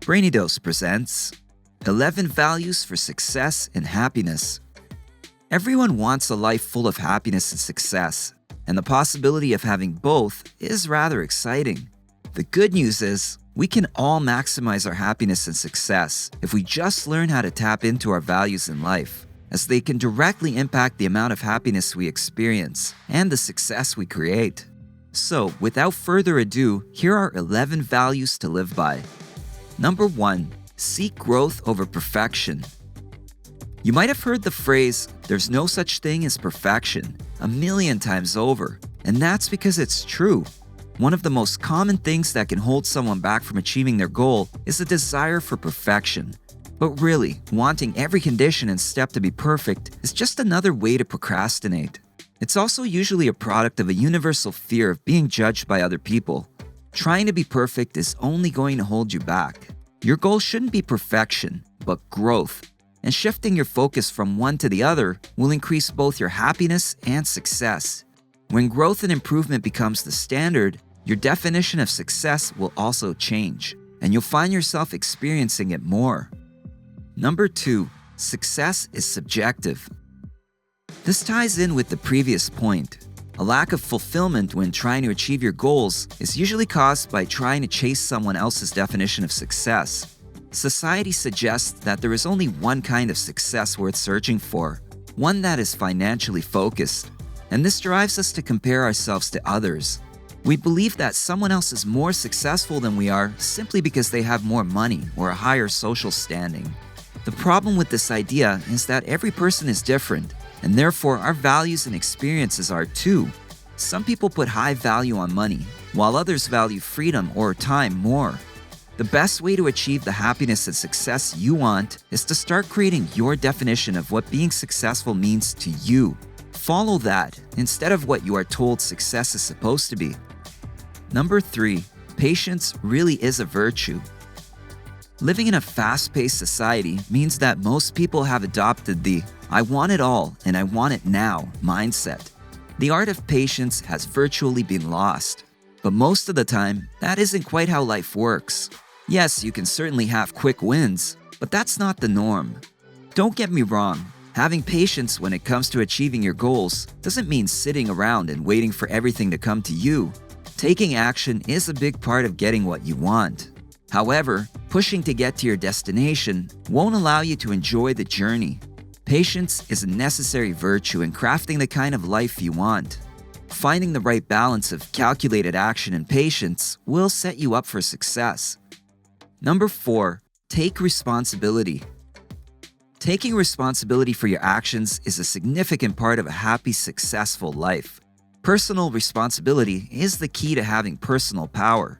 Brainy presents 11 Values for Success and Happiness. Everyone wants a life full of happiness and success, and the possibility of having both is rather exciting. The good news is, we can all maximize our happiness and success if we just learn how to tap into our values in life, as they can directly impact the amount of happiness we experience and the success we create. So, without further ado, here are 11 values to live by. Number 1. Seek growth over perfection. You might have heard the phrase, "there's no such thing as perfection," a million times over, and that's because it's true. One of the most common things that can hold someone back from achieving their goal is a desire for perfection. But really, wanting every condition and step to be perfect is just another way to procrastinate. It's also usually a product of a universal fear of being judged by other people. Trying to be perfect is only going to hold you back. Your goal shouldn't be perfection, but growth. And shifting your focus from one to the other will increase both your happiness and success. When growth and improvement becomes the standard, your definition of success will also change, and you'll find yourself experiencing it more. Number 2. Success is subjective. This ties in with the previous point. A lack of fulfillment when trying to achieve your goals is usually caused by trying to chase someone else's definition of success. Society suggests that there is only one kind of success worth searching for, one that is financially focused. And this drives us to compare ourselves to others. We believe that someone else is more successful than we are simply because they have more money or a higher social standing. The problem with this idea is that every person is different, and therefore our values and experiences are too. Some people put high value on money, while others value freedom or time more. The best way to achieve the happiness and success you want is to start creating your definition of what being successful means to you. Follow that instead of what you are told success is supposed to be. Number 3. Patience really is a virtue. Living in a fast-paced society means that most people have adopted the "I want it all and I want it now" mindset. The art of patience has virtually been lost. But most of the time, that isn't quite how life works. Yes, you can certainly have quick wins, but that's not the norm. Don't get me wrong, having patience when it comes to achieving your goals doesn't mean sitting around and waiting for everything to come to you. Taking action is a big part of getting what you want. However, pushing to get to your destination won't allow you to enjoy the journey. Patience is a necessary virtue in crafting the kind of life you want. Finding the right balance of calculated action and patience will set you up for success. Number 4. Take responsibility. Taking responsibility for your actions is a significant part of a happy, successful life. Personal responsibility is the key to having personal power.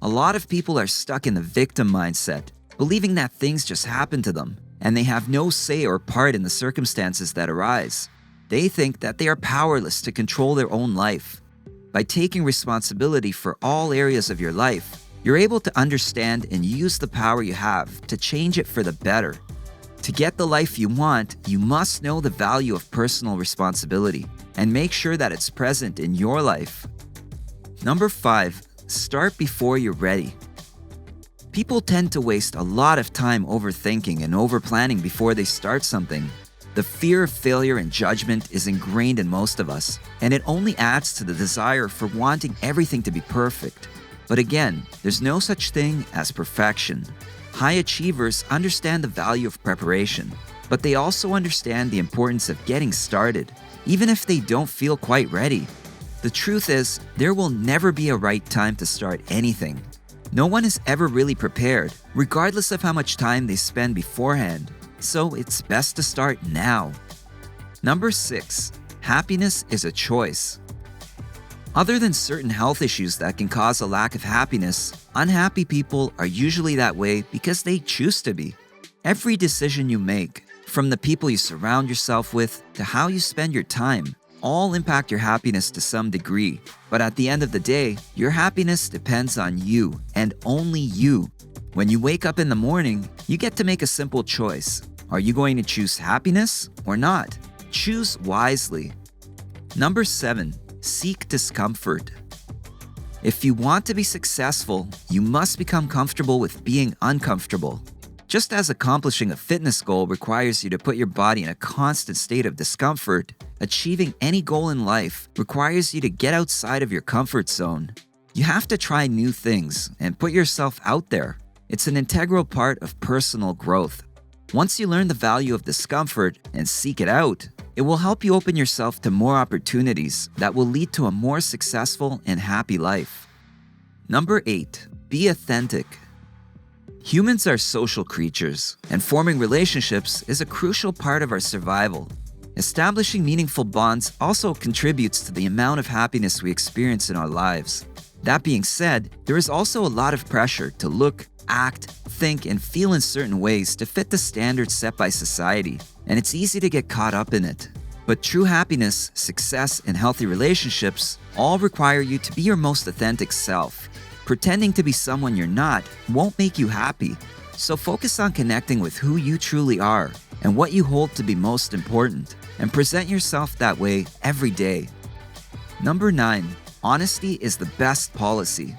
A lot of people are stuck in the victim mindset, believing that things just happen to them, and they have no say or part in the circumstances that arise. They think that they are powerless to control their own life. By taking responsibility for all areas of your life, you're able to understand and use the power you have to change it for the better. To get the life you want, you must know the value of personal responsibility and make sure that it's present in your life. Number 5. Start before you're ready. People tend to waste a lot of time overthinking and overplanning before they start something. The fear of failure and judgment is ingrained in most of us, and it only adds to the desire for wanting everything to be perfect. But again, there's no such thing as perfection. High achievers understand the value of preparation, but they also understand the importance of getting started, even if they don't feel quite ready. The truth is, there will never be a right time to start anything. No one is ever really prepared, regardless of how much time they spend beforehand. So it's best to start now. Number 6. Happiness is a choice. Other than certain health issues that can cause a lack of happiness, unhappy people are usually that way because they choose to be. Every decision you make, from the people you surround yourself with to how you spend your time, all impact your happiness to some degree. But at the end of the day, your happiness depends on you and only you. When you wake up in the morning, you get to make a simple choice. Are you going to choose happiness or not? Choose wisely. Number 7. Seek discomfort. If you want to be successful, you must become comfortable with being uncomfortable. Just as accomplishing a fitness goal requires you to put your body in a constant state of discomfort, achieving any goal in life requires you to get outside of your comfort zone. You have to try new things and put yourself out there. It's an integral part of personal growth. Once you learn the value of discomfort and seek it out, it will help you open yourself to more opportunities that will lead to a more successful and happy life. Number 8. Be authentic. Humans are social creatures, and forming relationships is a crucial part of our survival. Establishing meaningful bonds also contributes to the amount of happiness we experience in our lives. That being said, there is also a lot of pressure to look, act, think, and feel in certain ways to fit the standards set by society, and it's easy to get caught up in it. But true happiness, success, and healthy relationships all require you to be your most authentic self. Pretending to be someone you're not won't make you happy, so focus on connecting with who you truly are and what you hold to be most important, and present yourself that way every day. Number 9. Honesty is the best policy.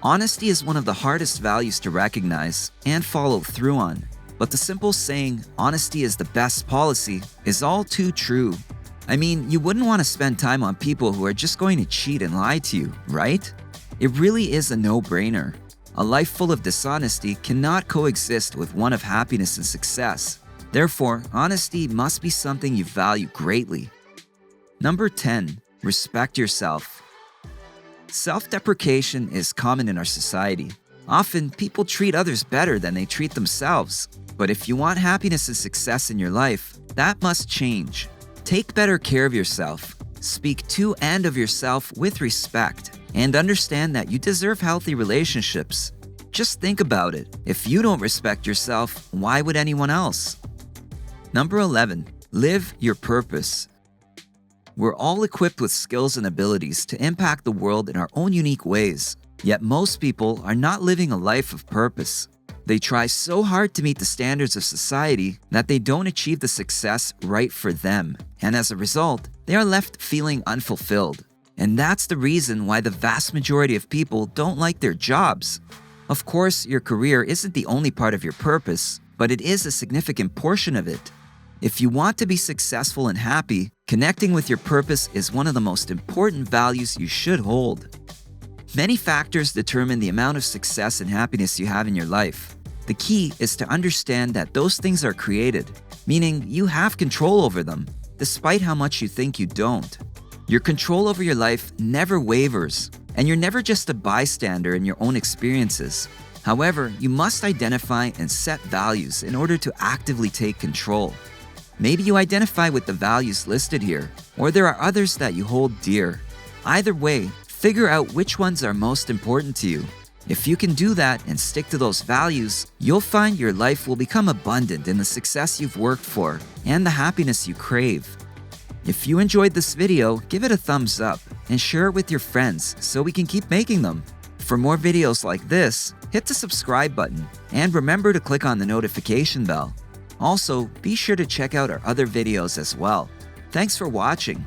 Honesty is one of the hardest values to recognize and follow through on, but the simple saying, "honesty is the best policy," is all too true. I mean, you wouldn't want to spend time on people who are just going to cheat and lie to you, right? It really is a no-brainer. A life full of dishonesty cannot coexist with one of happiness and success. Therefore, honesty must be something you value greatly. Number 10. Respect yourself. Self-deprecation is common in our society. Often, people treat others better than they treat themselves. But if you want happiness and success in your life, that must change. Take better care of yourself. Speak to and of yourself with respect. And understand that you deserve healthy relationships. Just think about it. If you don't respect yourself, why would anyone else? Number 11. Live your purpose. We're all equipped with skills and abilities to impact the world in our own unique ways. Yet most people are not living a life of purpose. They try so hard to meet the standards of society that they don't achieve the success right for them. And as a result, they are left feeling unfulfilled. And that's the reason why the vast majority of people don't like their jobs. Of course, your career isn't the only part of your purpose, but it is a significant portion of it. If you want to be successful and happy, connecting with your purpose is one of the most important values you should hold. Many factors determine the amount of success and happiness you have in your life. The key is to understand that those things are created, meaning you have control over them, despite how much you think you don't. Your control over your life never wavers, and you're never just a bystander in your own experiences. However, you must identify and set values in order to actively take control. Maybe you identify with the values listed here, or there are others that you hold dear. Either way, figure out which ones are most important to you. If you can do that and stick to those values, you'll find your life will become abundant in the success you've worked for and the happiness you crave. If you enjoyed this video, give it a thumbs up and share it with your friends so we can keep making them. For more videos like this, hit the subscribe button and remember to click on the notification bell. Also, be sure to check out our other videos as well. Thanks for watching.